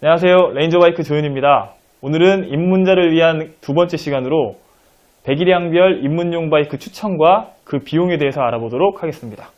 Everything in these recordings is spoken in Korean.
안녕하세요. 레인저바이크 조윤입니다. 오늘은 입문자를 위한 두 번째 시간으로 배기량별 입문용 바이크 추천과 그 비용에 대해서 알아보도록 하겠습니다.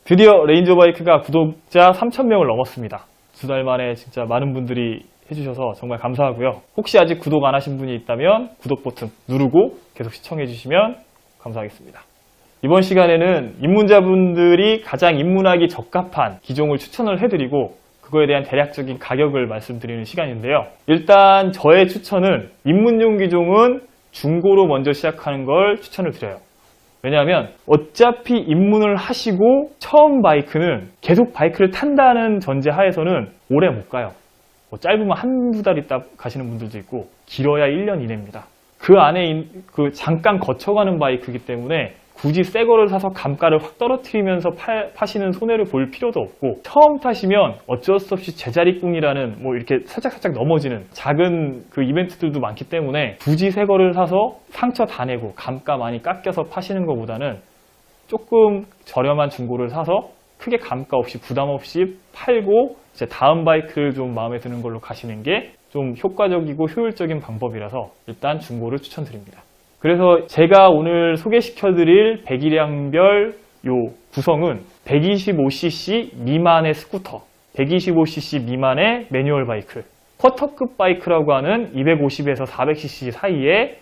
드디어 레인저바이크가 구독자 3,000명을 넘었습니다. 두 달 만에 진짜 많은 분들이 해주셔서 정말 감사하고요. 혹시 아직 구독 안 하신 분이 있다면 구독 버튼 누르고 계속 시청해 주시면 감사하겠습니다. 이번 시간에는 입문자분들이 가장 입문하기 적합한 기종을 추천을 해드리고 그거에 대한 대략적인 가격을 말씀드리는 시간인데요. 일단 저의 추천은 입문용 기종은 중고로 먼저 시작하는 걸 추천을 드려요. 왜냐하면 어차피 입문을 하시고 처음 바이크는 계속 바이크를 탄다는 전제 하에서는 오래 못 가요. 뭐 짧으면 한두 달 있다 가시는 분들도 있고 길어야 1년 이내입니다. 그 안에 잠깐 거쳐가는 바이크이기 때문에 굳이 새 거를 사서 감가를 확 떨어뜨리면서 파시는 손해를 볼 필요도 없고, 처음 타시면 어쩔 수 없이 제자리꿍이라는 뭐 이렇게 살짝살짝 넘어지는 작은 그 이벤트들도 많기 때문에 굳이 새 거를 사서 상처 다 내고 감가 많이 깎여서 파시는 것보다는 조금 저렴한 중고를 사서 크게 감가 없이 부담 없이 팔고 이제 다음 바이크를 좀 마음에 드는 걸로 가시는 게 좀 효과적이고 효율적인 방법이라서 일단 중고를 추천드립니다. 그래서 제가 오늘 소개시켜드릴 배기량별 요 구성은 125cc 미만의 스쿠터, 125cc 미만의 매뉴얼 바이크, 쿼터급 바이크라고 하는 250에서 400cc 사이의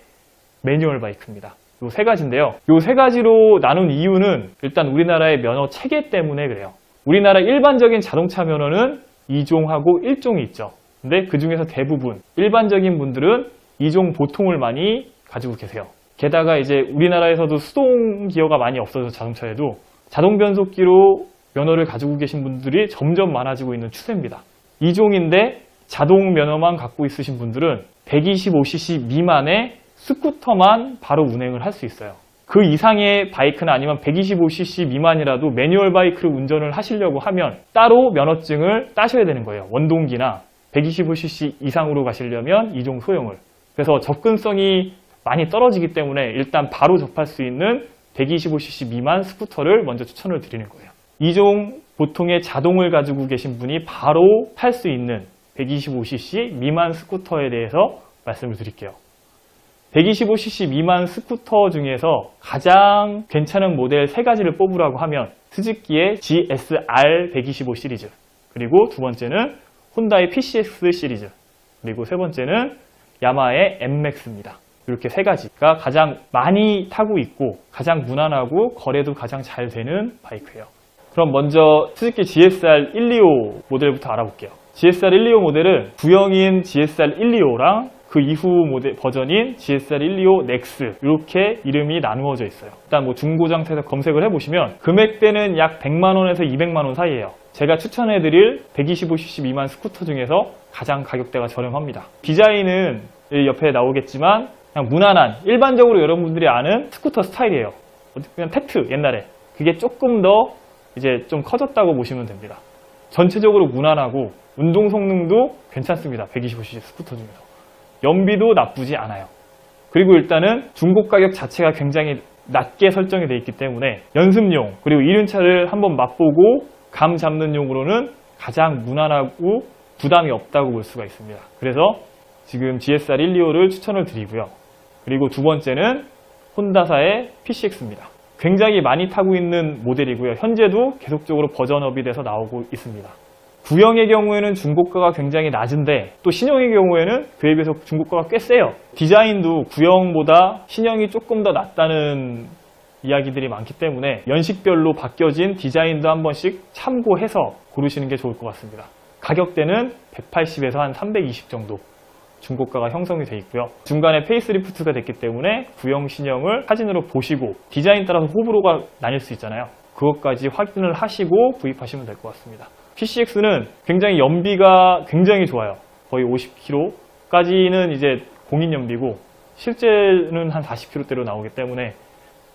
매뉴얼 바이크입니다. 요 세 가지인데요. 요 세 가지로 나눈 이유는 일단 우리나라의 면허 체계 때문에 그래요. 우리나라 일반적인 자동차 면허는 2종하고 1종이 있죠. 근데 그 중에서 대부분 일반적인 분들은 2종 보통을 많이 가지고 계세요. 게다가 이제 우리나라에서도 수동 기어가 많이 없어서 자동차에도 자동 변속기로 면허를 가지고 계신 분들이 점점 많아지고 있는 추세입니다. 2종인데 자동 면허만 갖고 있으신 분들은 125cc 미만의 스쿠터만 바로 운행을 할 수 있어요. 그 이상의 바이크나 아니면 125cc 미만이라도 매뉴얼 바이크를 운전을 하시려고 하면 따로 면허증을 따셔야 되는 거예요. 원동기나 125cc 이상으로 가시려면 2종 소형을. 그래서 접근성이 많이 떨어지기 때문에 일단 바로 접할 수 있는 125cc 미만 스쿠터를 먼저 추천을 드리는 거예요. 2종 보통의 자동을 가지고 계신 분이 바로 탈 수 있는 125cc 미만 스쿠터에 대해서 말씀을 드릴게요. 125cc 미만 스쿠터 중에서 가장 괜찮은 모델 3가지를 뽑으라고 하면 스즈키의 GSR 125 시리즈, 그리고 두 번째는 혼다의 PCX 시리즈, 그리고 세 번째는 야마하의 MMAX입니다. 이렇게 3가지가 가장 많이 타고 있고 가장 무난하고 거래도 가장 잘 되는 바이크예요. 그럼 먼저 스즈키 GSR 125 모델부터 알아볼게요. GSR 125 모델은 구형인 GSR 125랑 그 이후 모델 버전인 GSR 125 넥스 이렇게 이름이 나누어져 있어요. 일단 뭐 중고 상태에서 검색을 해보시면 금액대는 약 100만원에서 200만원 사이예요. 제가 추천해드릴 125cc 미만 스쿠터 중에서 가장 가격대가 저렴합니다. 디자인은 옆에 나오겠지만 그냥 무난한 일반적으로 여러분들이 아는 스쿠터 스타일이에요. 그냥 테트 옛날에 그게 조금 더 이제 좀 커졌다고 보시면 됩니다. 전체적으로 무난하고 운동 성능도 괜찮습니다. 125cc 스쿠터 중에서 연비도 나쁘지 않아요. 그리고 일단은 중고 가격 자체가 굉장히 낮게 설정이 되어 있기 때문에 연습용 그리고 이륜차를 한번 맛보고 감 잡는 용으로는 가장 무난하고 부담이 없다고 볼 수가 있습니다. 그래서 지금 GSR 125를 추천을 드리고요. 그리고 두 번째는 혼다사의 PCX입니다. 굉장히 많이 타고 있는 모델이고요. 현재도 계속적으로 버전업이 돼서 나오고 있습니다. 구형의 경우에는 중고가가 굉장히 낮은데 또 신형의 경우에는 그에 비해서 중고가가 꽤 세요. 디자인도 구형보다 신형이 조금 더 낫다는 이야기들이 많기 때문에 연식별로 바뀌어진 디자인도 한 번씩 참고해서 고르시는 게 좋을 것 같습니다. 가격대는 180에서 한 320 정도 중고가가 형성이 되어 있고요. 중간에 페이스리프트가 됐기 때문에 구형 신형을 사진으로 보시고 디자인 따라서 호불호가 나뉠 수 있잖아요. 그것까지 확인을 하시고 구입하시면 될 것 같습니다. PCX는 굉장히 연비가 굉장히 좋아요. 거의 50km까지는 이제 공인 연비고 실제는 한 40km대로 나오기 때문에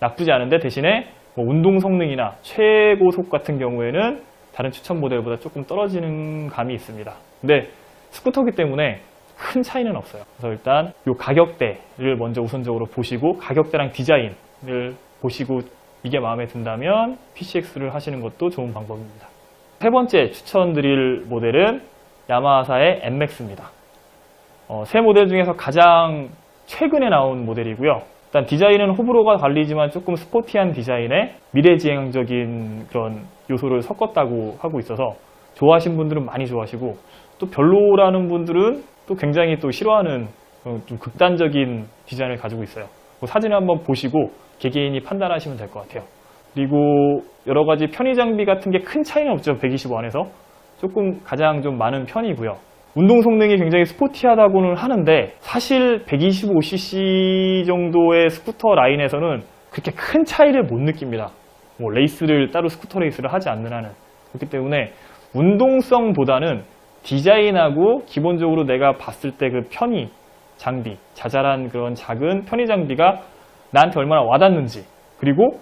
나쁘지 않은데 대신에 뭐 운동 성능이나 최고속 같은 경우에는 다른 추천 모델보다 조금 떨어지는 감이 있습니다. 근데 스쿠터기 때문에 큰 차이는 없어요. 그래서 일단 이 가격대를 먼저 우선적으로 보시고 가격대랑 디자인을 보시고 이게 마음에 든다면 PCX를 하시는 것도 좋은 방법입니다. 세 번째 추천드릴 모델은 야마하사의 NMAX입니다. 세 모델 중에서 가장 최근에 나온 모델이고요. 일단 디자인은 호불호가 갈리지만 조금 스포티한 디자인에 미래지향적인 그런 요소를 섞었다고 하고 있어서 좋아하시는 분들은 많이 좋아하시고 또 별로라는 분들은 또 굉장히 또 싫어하는 좀 극단적인 디자인을 가지고 있어요. 사진을 한번 보시고 개개인이 판단하시면 될 것 같아요. 그리고 여러 가지 편의 장비 같은 게 큰 차이는 없죠. 125 안에서 조금 가장 좀 많은 편이고요. 운동 성능이 굉장히 스포티하다고는 하는데 사실 125cc 정도의 스쿠터 라인에서는 그렇게 큰 차이를 못 느낍니다. 뭐 레이스를 따로 스쿠터 레이스를 하지 않는 한은. 그렇기 때문에 운동성보다는 디자인하고 기본적으로 내가 봤을 때 그 편의 장비, 자잘한 그런 작은 편의 장비가 나한테 얼마나 와닿는지, 그리고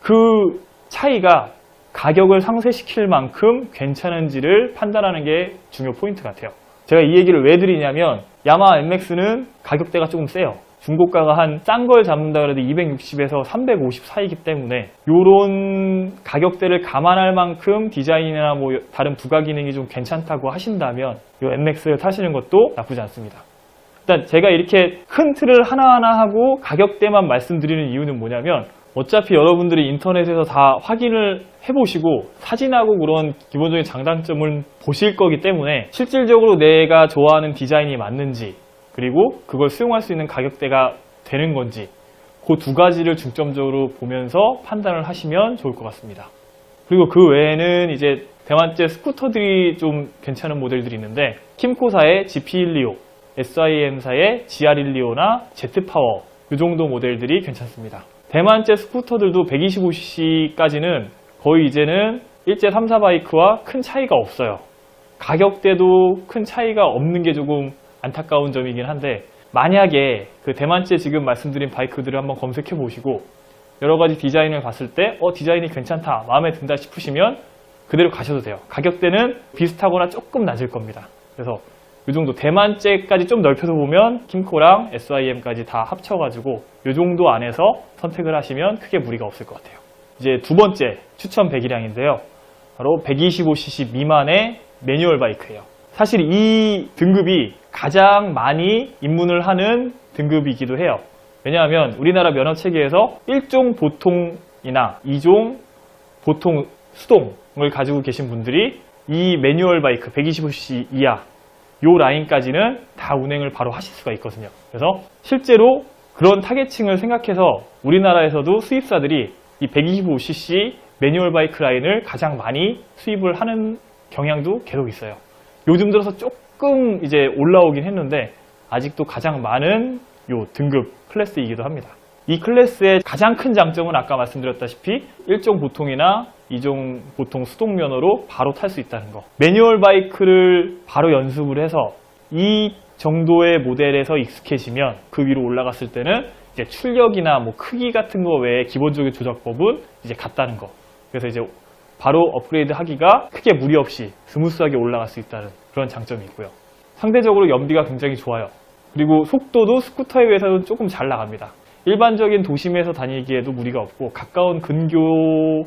그 차이가 가격을 상쇄시킬 만큼 괜찮은지를 판단하는 게 중요 포인트 같아요. 제가 이 얘기를 왜 드리냐면 야마하 NMAX는 가격대가 조금 세요. 중고가가 한 싼 걸 잡는다 그래도 260에서 350 사이기 때문에 이런 가격대를 감안할 만큼 디자인이나 뭐 다른 부가 기능이 좀 괜찮다고 하신다면 이 NMAX를 타시는 것도 나쁘지 않습니다. 일단 제가 이렇게 큰 틀을 하나하나 하고 가격대만 말씀드리는 이유는 뭐냐면 어차피 여러분들이 인터넷에서 다 확인을 해보시고 사진하고 그런 기본적인 장단점을 보실 거기 때문에 실질적으로 내가 좋아하는 디자인이 맞는지 그리고 그걸 수용할 수 있는 가격대가 되는 건지 그 두 가지를 중점적으로 보면서 판단을 하시면 좋을 것 같습니다. 그리고 그 외에는 이제 대만제 스쿠터들이 좀 괜찮은 모델들이 있는데 킴코사의 GP125, SIM사의 GR125나 Z파워 이 정도 모델들이 괜찮습니다. 대만제 스쿠터들도 125cc까지는 거의 이제는 일제 3사 바이크와 큰 차이가 없어요. 가격대도 큰 차이가 없는 게 조금 안타까운 점이긴 한데 만약에 그 대만제 지금 말씀드린 바이크들을 한번 검색해 보시고 여러 가지 디자인을 봤을 때 디자인이 괜찮다, 마음에 든다 싶으시면 그대로 가셔도 돼요. 가격대는 비슷하거나 조금 낮을 겁니다. 그래서 이 정도 대만제까지 좀 넓혀서 보면 킴코랑 SIM까지 다 합쳐가지고 이 정도 안에서 선택을 하시면 크게 무리가 없을 것 같아요. 이제 두 번째 추천 배기량인데요. 바로 125cc 미만의 매뉴얼 바이크예요. 사실 이 등급이 가장 많이 입문을 하는 등급이기도 해요. 왜냐하면 우리나라 면허 체계에서 1종 보통이나 2종 보통 수동을 가지고 계신 분들이 이 매뉴얼 바이크 125cc 이하 요 라인까지는 다 운행을 바로 하실 수가 있거든요. 그래서 실제로 그런 타겟층을 생각해서 우리나라에서도 수입사들이 이 125cc 매뉴얼 바이크 라인을 가장 많이 수입을 하는 경향도 계속 있어요. 요즘 들어서 조금 이제 올라오긴 했는데 아직도 가장 많은 요 등급 클래스이기도 합니다. 이 클래스의 가장 큰 장점은 아까 말씀드렸다시피 1종 보통이나 2종 보통 수동 면허로 바로 탈 수 있다는 거. 매뉴얼 바이크를 바로 연습을 해서 이 정도의 모델에서 익숙해지면 그 위로 올라갔을 때는 이제 출력이나 뭐 크기 같은 거 외에 기본적인 조작법은 이제 같다는 거. 그래서 이제 바로 업그레이드 하기가 크게 무리 없이 스무스하게 올라갈 수 있다는 그런 장점이 있고요. 상대적으로 연비가 굉장히 좋아요. 그리고 속도도 스쿠터에 비해서는 조금 잘 나갑니다. 일반적인 도심에서 다니기에도 무리가 없고 가까운 근교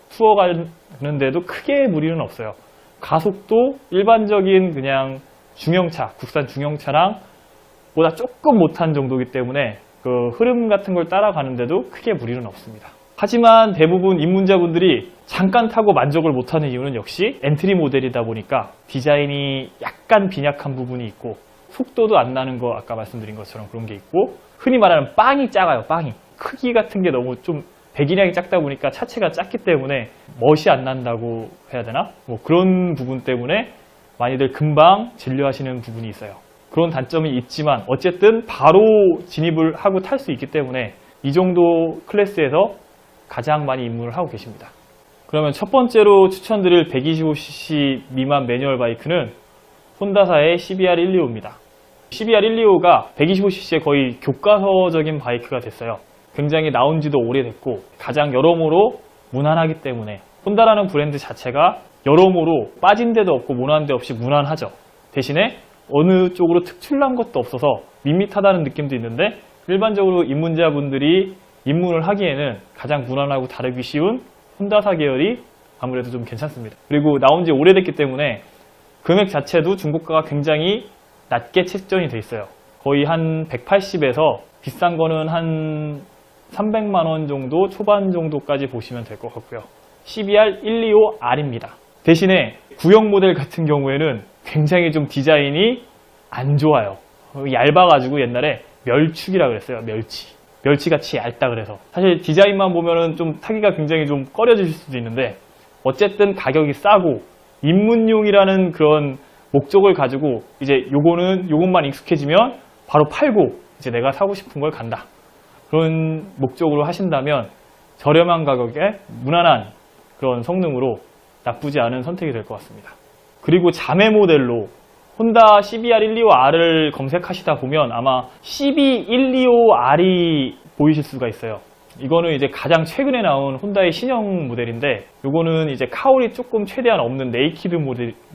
투어 가는데도 크게 무리는 없어요. 가속도 일반적인 그냥 중형차, 국산 중형차랑 보다 조금 못한 정도이기 때문에 그 흐름 같은 걸 따라가는데도 크게 무리는 없습니다. 하지만 대부분 입문자분들이 잠깐 타고 만족을 못하는 이유는 역시 엔트리 모델이다 보니까 디자인이 약간 빈약한 부분이 있고 속도도 안 나는 거 아까 말씀드린 것처럼 그런 게 있고 흔히 말하는 빵이 작아요. 빵이 크기 같은 게 너무 좀 배기량이 작다 보니까 차체가 작기 때문에 멋이 안 난다고 해야 되나? 뭐 그런 부분 때문에 많이들 금방 진료하시는 부분이 있어요. 그런 단점이 있지만 어쨌든 바로 진입을 하고 탈 수 있기 때문에 이 정도 클래스에서 가장 많이 입문을 하고 계십니다. 그러면 첫 번째로 추천드릴 125cc 미만 매뉴얼 바이크는 혼다사의 CBR125입니다. CBR125가 125cc의 거의 교과서적인 바이크가 됐어요. 굉장히 나온 지도 오래됐고 가장 여러모로 무난하기 때문에 혼다라는 브랜드 자체가 여러모로 빠진 데도 없고 모난 데 없이 무난하죠. 대신에 어느 쪽으로 특출난 것도 없어서 밋밋하다는 느낌도 있는데 일반적으로 입문자분들이 입문을 하기에는 가장 무난하고 다루기 쉬운 혼다사 계열이 아무래도 좀 괜찮습니다. 그리고 나온 지 오래됐기 때문에 금액 자체도 중고가가 굉장히 낮게 책정이 돼 있어요. 거의 한 180에서 비싼 거는 한 300만 원 정도 초반 정도까지 보시면 될 것 같고요. CBR 125R입니다. 대신에 구형 모델 같은 경우에는 굉장히 좀 디자인이 안 좋아요. 얇아가지고 옛날에 멸축이라 그랬어요. 멸치같이 얇다 그래서. 사실 디자인만 보면은 좀 타기가 굉장히 좀 꺼려지실 수도 있는데 어쨌든 가격이 싸고 입문용이라는 그런 목적을 가지고 이제 요것만 익숙해지면 바로 팔고 이제 내가 사고 싶은 걸 간다. 그런 목적으로 하신다면 저렴한 가격에 무난한 그런 성능으로 나쁘지 않은 선택이 될 것 같습니다. 그리고 자매 모델로 혼다 CBR125R을 검색하시다 보면 아마 CB125R이 보이실 수가 있어요. 이거는 이제 가장 최근에 나온 혼다의 신형 모델인데 이거는 이제 카울이 조금 최대한 없는 네이키드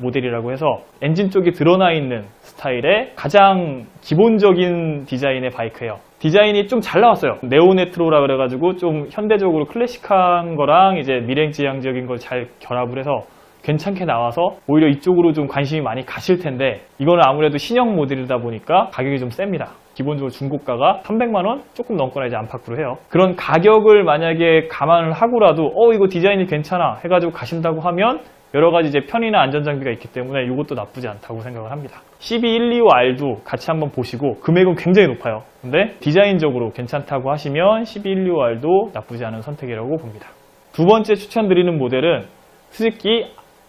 모델이라고 해서 엔진 쪽이 드러나 있는 스타일의 가장 기본적인 디자인의 바이크예요. 디자인이 좀 잘 나왔어요. 네오네트로라 그래가지고 좀 현대적으로 클래식한 거랑 이제 미래지향적인 걸 잘 결합을 해서 괜찮게 나와서 오히려 이쪽으로 좀 관심이 많이 가실 텐데 이거는 아무래도 신형 모델이다 보니까 가격이 좀 셉니다. 기본적으로 중고가가 300만 원 조금 넘거나 이제 안팎으로 해요. 그런 가격을 만약에 감안을 하고라도 이거 디자인이 괜찮아 해가지고 가신다고 하면 여러 가지 이제 편의나 안전장비가 있기 때문에 이것도 나쁘지 않다고 생각을 합니다. CB125R도 같이 한번 보시고 금액은 굉장히 높아요. 근데 디자인적으로 괜찮다고 하시면 CB125R도 나쁘지 않은 선택이라고 봅니다. 두 번째 추천드리는 모델은 스즈키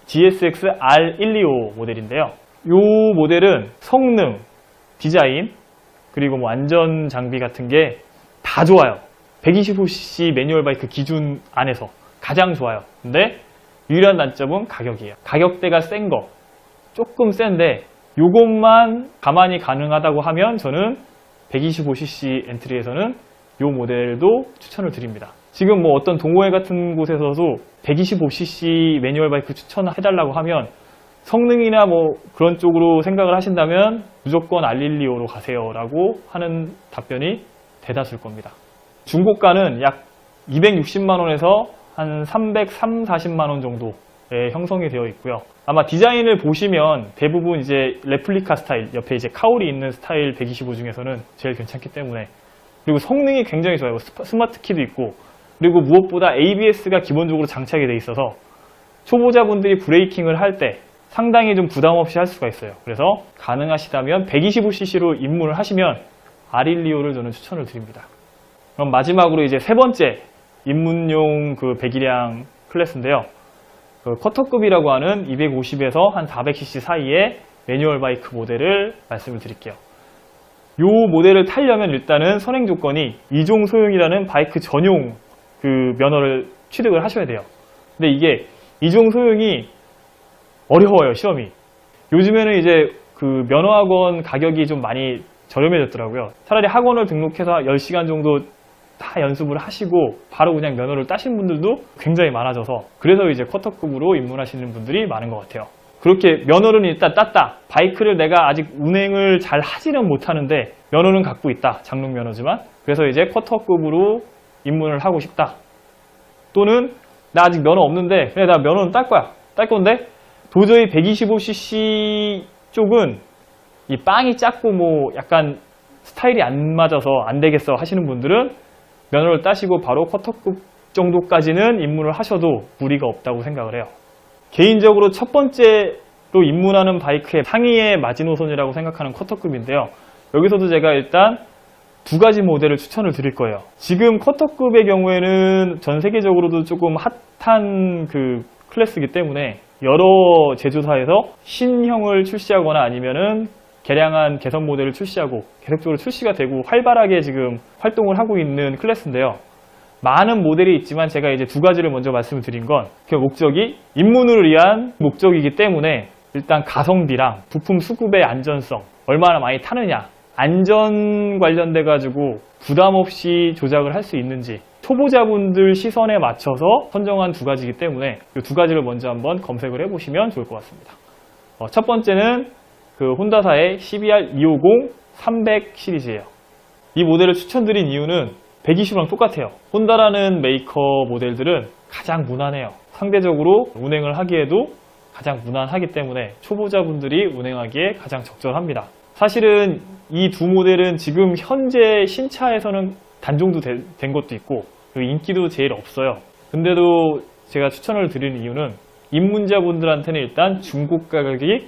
GSX R125 모델인데요. 이 모델은 성능, 디자인, 그리고 뭐 안전 장비 같은 게 다 좋아요. 125cc 매뉴얼 바이크 기준 안에서 가장 좋아요. 근데 유일한 단점은 가격이에요. 가격대가 센 거, 조금 센데 이것만 가만히 가능하다고 하면 저는 125cc 엔트리에서는 이 모델도 추천을 드립니다. 지금 뭐 어떤 동호회 같은 곳에서도 125cc 매뉴얼 바이크 추천해달라고 하면 성능이나 뭐 그런 쪽으로 생각을 하신다면 무조건 R125로 가세요 라고 하는 답변이 대다수일 겁니다. 중고가는 약 260만원에서 한 340만원 정도에 형성이 되어 있고요. 아마 디자인을 보시면 대부분 이제 레플리카 스타일, 옆에 이제 카울이 있는 스타일 125 중에서는 제일 괜찮기 때문에, 그리고 성능이 굉장히 좋아요. 스마트 키도 있고, 그리고 무엇보다 ABS가 기본적으로 장착이 되어 있어서 초보자분들이 브레이킹을 할 때 상당히 좀 부담 없이 할 수가 있어요. 그래서 가능하시다면 125cc로 입문을 하시면 R125를 저는 추천을 드립니다. 그럼 마지막으로 이제 세 번째 입문용 그 배기량 클래스인데요. 그 커터급이라고 하는 250에서 한 400cc 사이의 매뉴얼 바이크 모델을 말씀을 드릴게요. 이 모델을 타려면 일단은 선행 조건이 2종 소형이라는 바이크 전용 그 면허를 취득을 하셔야 돼요. 근데 이게 2종 소형이 어려워요, 시험이. 요즘에는 이제 그 면허학원 가격이 좀 많이 저렴해졌더라고요. 차라리 학원을 등록해서 10시간 정도 다 연습을 하시고 바로 그냥 면허를 따신 분들도 굉장히 많아져서, 그래서 이제 쿼터급으로 입문하시는 분들이 많은 것 같아요. 그렇게 면허는 일단 땄다. 바이크를 내가 아직 운행을 잘 하지는 못하는데 면허는 갖고 있다. 장롱 면허지만. 그래서 이제 쿼터급으로 입문을 하고 싶다. 또는 나 아직 면허 없는데 그래 나 면허는 딸 거야. 딸 건데 도저히 125cc 쪽은 이 빵이 작고 뭐 약간 스타일이 안 맞아서 안 되겠어 하시는 분들은 면허를 따시고 바로 쿼터급 정도까지는 입문을 하셔도 무리가 없다고 생각을 해요. 개인적으로 첫 번째로 입문하는 바이크의 상위의 마지노선이라고 생각하는 쿼터급인데요. 여기서도 제가 일단 두 가지 모델을 추천을 드릴 거예요. 지금 쿼터급의 경우에는 전 세계적으로도 조금 핫한 그 클래스이기 때문에 여러 제조사에서 신형을 출시하거나 아니면은 개량한 개선 모델을 출시하고 계속적으로 출시가 되고 활발하게 지금 활동을 하고 있는 클래스인데요. 많은 모델이 있지만 제가 이제 두 가지를 먼저 말씀을 드린 건 그 목적이 입문을 위한 목적이기 때문에 일단 가성비랑 부품 수급의 안전성, 얼마나 많이 타느냐, 안전 관련돼 가지고 부담 없이 조작을 할 수 있는지, 초보자분들 시선에 맞춰서 선정한 두 가지이기 때문에 이 두 가지를 먼저 한번 검색을 해보시면 좋을 것 같습니다. 첫 번째는 그 혼다사의 CBR 250-300 시리즈예요. 이 모델을 추천드린 이유는 120랑 똑같아요. 혼다라는 메이커 모델들은 가장 무난해요. 상대적으로 운행을 하기에도 가장 무난하기 때문에 초보자분들이 운행하기에 가장 적절합니다. 사실은 이 두 모델은 지금 현재 신차에서는 단종도 된 것도 있고 그리고 인기도 제일 없어요. 근데도 제가 추천을 드리는 이유는 입문자분들한테는 일단 중고 가격이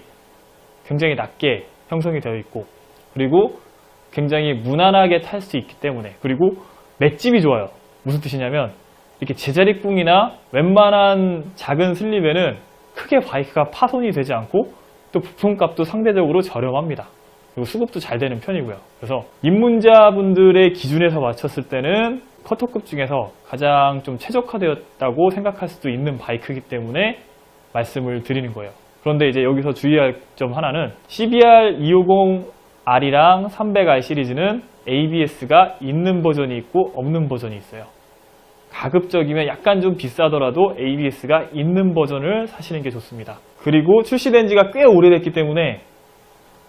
굉장히 낮게 형성이 되어 있고 그리고 굉장히 무난하게 탈 수 있기 때문에 그리고 맷집이 좋아요. 무슨 뜻이냐면 이렇게 제자리꿍이나 웬만한 작은 슬립에는 크게 바이크가 파손이 되지 않고 또 부품값도 상대적으로 저렴합니다. 그리고 수급도 잘 되는 편이고요. 그래서 입문자분들의 기준에서 맞췄을 때는 커터급 중에서 가장 좀 최적화되었다고 생각할 수도 있는 바이크이기 때문에 말씀을 드리는 거예요. 그런데 이제 여기서 주의할 점 하나는 CBR 250R이랑 300R 시리즈는 ABS가 있는 버전이 있고 없는 버전이 있어요. 가급적이면 약간 좀 비싸더라도 ABS가 있는 버전을 사시는 게 좋습니다. 그리고 출시된 지가 꽤 오래됐기 때문에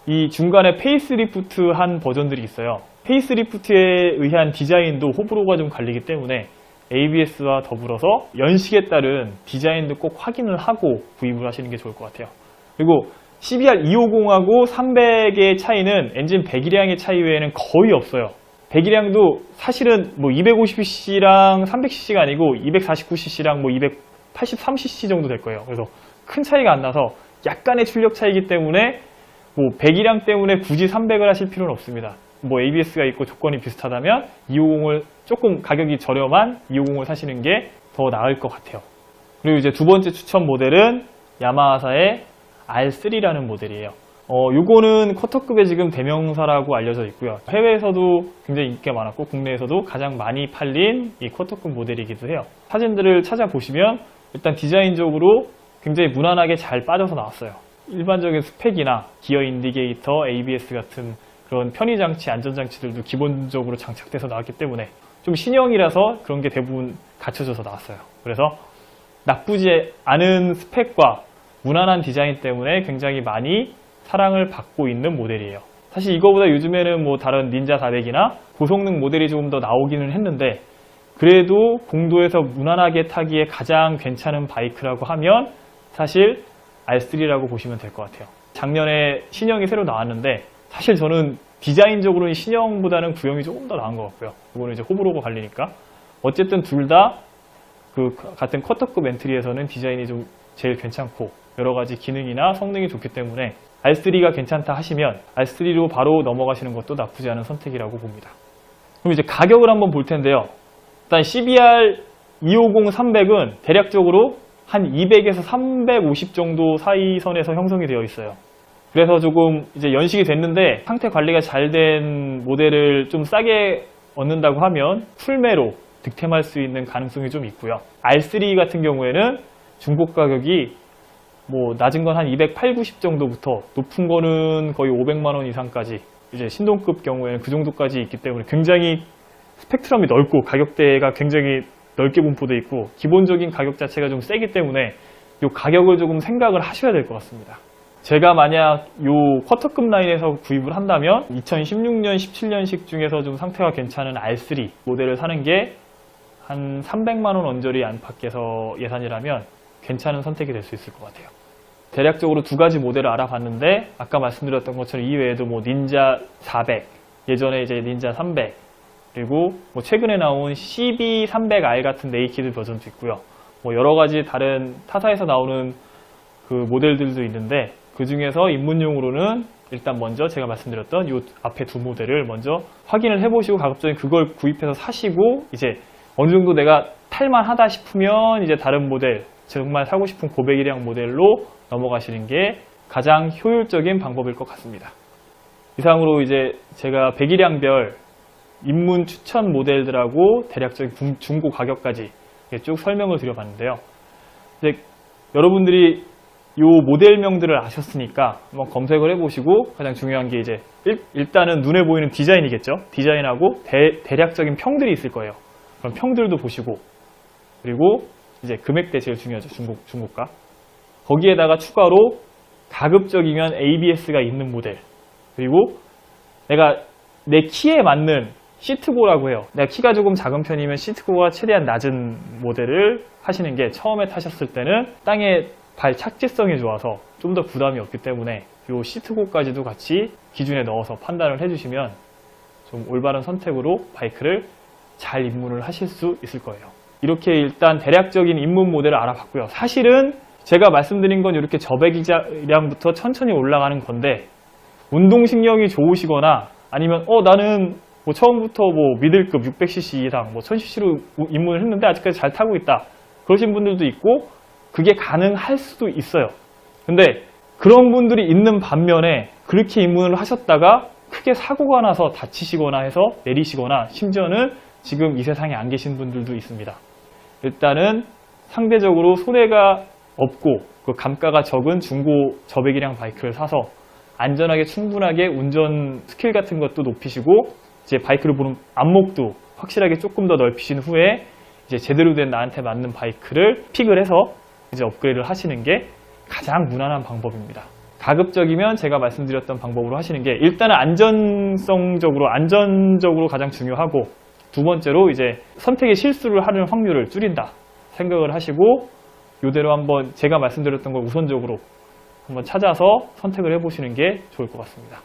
이 중간에 페이스리프트한 버전들이 있어요. 페이스리프트에 의한 디자인도 호불호가 좀 갈리기 때문에 ABS와 더불어서 연식에 따른 디자인도 꼭 확인을 하고 구입을 하시는 게 좋을 것 같아요. 그리고 CBR 250하고 300의 차이는 엔진 배기량의 차이 외에는 거의 없어요. 배기량도 사실은 뭐 250cc랑 300cc가 아니고 249cc랑 뭐 283cc 정도 될 거예요. 그래서 큰 차이가 안 나서 약간의 출력 차이기 때문에 뭐 배기량 때문에 굳이 300을 하실 필요는 없습니다. 뭐 ABS가 있고 조건이 비슷하다면 250을 조금 가격이 저렴한 250을 사시는 게 더 나을 것 같아요. 그리고 이제 두 번째 추천 모델은 야마하사의 R3라는 모델이에요. 요거는 쿼터급의 지금 대명사라고 알려져 있고요. 해외에서도 굉장히 인기가 많았고 국내에서도 가장 많이 팔린 이 쿼터급 모델이기도 해요. 사진들을 찾아보시면 일단 디자인적으로 굉장히 무난하게 잘 빠져서 나왔어요. 일반적인 스펙이나 기어 인디게이터, ABS 같은 그런 편의장치, 안전장치들도 기본적으로 장착돼서 나왔기 때문에 좀 신형이라서 그런 게 대부분 갖춰져서 나왔어요. 그래서 나쁘지 않은 스펙과 무난한 디자인 때문에 굉장히 많이 사랑을 받고 있는 모델이에요. 사실 이거보다 요즘에는 뭐 다른 닌자 400이나 고성능 모델이 조금 더 나오기는 했는데 그래도 공도에서 무난하게 타기에 가장 괜찮은 바이크라고 하면 사실 R3라고 보시면 될 것 같아요. 작년에 신형이 새로 나왔는데 사실 저는 디자인적으로는 신형보다는 구형이 조금 더 나은 것 같고요. 이거는 이제 호불호가 갈리니까. 어쨌든 둘 다 그 같은 쿼터급 엔트리에서는 디자인이 좀 제일 괜찮고 여러 가지 기능이나 성능이 좋기 때문에 R3가 괜찮다 하시면 R3로 바로 넘어가시는 것도 나쁘지 않은 선택이라고 봅니다. 그럼 이제 가격을 한번 볼 텐데요. 일단 CBR 250-300은 대략적으로 한 200에서 350 정도 사이 선에서 형성이 되어 있어요. 그래서 조금 이제 연식이 됐는데 상태 관리가 잘 된 모델을 좀 싸게 얻는다고 하면 풀매로 득템할 수 있는 가능성이 좀 있고요. R3 같은 경우에는 중고 가격이 뭐 낮은 건 한 280 정도부터 높은 거는 거의 500만 원 이상까지 이제 신동급 경우에는 그 정도까지 있기 때문에 굉장히 스펙트럼이 넓고 가격대가 굉장히 넓게 분포되어 있고 기본적인 가격 자체가 좀 세기 때문에 이 가격을 조금 생각을 하셔야 될 것 같습니다. 제가 만약 이 쿼터급 라인에서 구입을 한다면 2016년, 17년식 중에서 좀 상태가 괜찮은 R3 모델을 사는 게 한 300만 원 언저리 안팎에서 예산이라면 괜찮은 선택이 될 수 있을 것 같아요. 대략적으로 두 가지 모델을 알아봤는데 아까 말씀드렸던 것처럼 이외에도 뭐 닌자 400, 예전에 이제 닌자 300, 그리고 뭐 최근에 나온 CB300R 같은 네이키드 버전도 있고요. 뭐 여러 가지 다른 타사에서 나오는 그 모델들도 있는데 그 중에서 입문용으로는 일단 먼저 제가 말씀드렸던 이 앞에 두 모델을 먼저 확인을 해보시고 가급적인 그걸 구입해서 사시고 이제 어느 정도 내가 탈만하다 싶으면 이제 다른 모델 정말 사고 싶은 고배기량 모델로 넘어가시는 게 가장 효율적인 방법일 것 같습니다. 이상으로 이제 제가 배기량별 입문 추천 모델들하고 대략적인 중고 가격까지 쭉 설명을 드려봤는데요. 이제 여러분들이 이 모델명들을 아셨으니까 한번 검색을 해보시고 가장 중요한 게 이제 일단은 눈에 보이는 디자인이겠죠. 디자인하고 대략적인 평들이 있을 거예요. 그런 평들도 보시고, 그리고 이제 금액대 제일 중요하죠. 중고가. 거기에다가 추가로 가급적이면 ABS가 있는 모델, 그리고 내가 내 키에 맞는 시트고라고 해요. 내가 키가 조금 작은 편이면 시트고가 최대한 낮은 모델을 하시는 게 처음에 타셨을 때는 땅에 발 착지성이 좋아서 좀 더 부담이 없기 때문에 이 시트고까지도 같이 기준에 넣어서 판단을 해주시면 좀 올바른 선택으로 바이크를 잘 입문을 하실 수 있을 거예요. 이렇게 일단 대략적인 입문 모델을 알아봤고요. 사실은 제가 말씀드린 건 이렇게 저배기량부터 천천히 올라가는 건데, 운동신경이 좋으시거나 아니면 나는 뭐 처음부터 뭐 미들급 600cc 이상, 뭐 1000cc로 입문을 했는데 아직까지 잘 타고 있다, 그러신 분들도 있고 그게 가능할 수도 있어요. 근데 그런 분들이 있는 반면에 그렇게 입문을 하셨다가 크게 사고가 나서 다치시거나 해서 내리시거나, 심지어는 지금 이 세상에 안 계신 분들도 있습니다. 일단은 상대적으로 손해가 없고 그 감가가 적은 중고 저배기량 바이크를 사서 안전하게 충분하게 운전 스킬 같은 것도 높이시고, 이제 바이크를 보는 안목도 확실하게 조금 더 넓히신 후에 이제 제대로 된 나한테 맞는 바이크를 픽을 해서 이제 업그레이드를 하시는 게 가장 무난한 방법입니다. 가급적이면 제가 말씀드렸던 방법으로 하시는 게 일단은 안전적으로 가장 중요하고, 두 번째로 이제 선택의 실수를 하는 확률을 줄인다 생각을 하시고, 이대로 한번 제가 말씀드렸던 걸 우선적으로 한번 찾아서 선택을 해보시는 게 좋을 것 같습니다.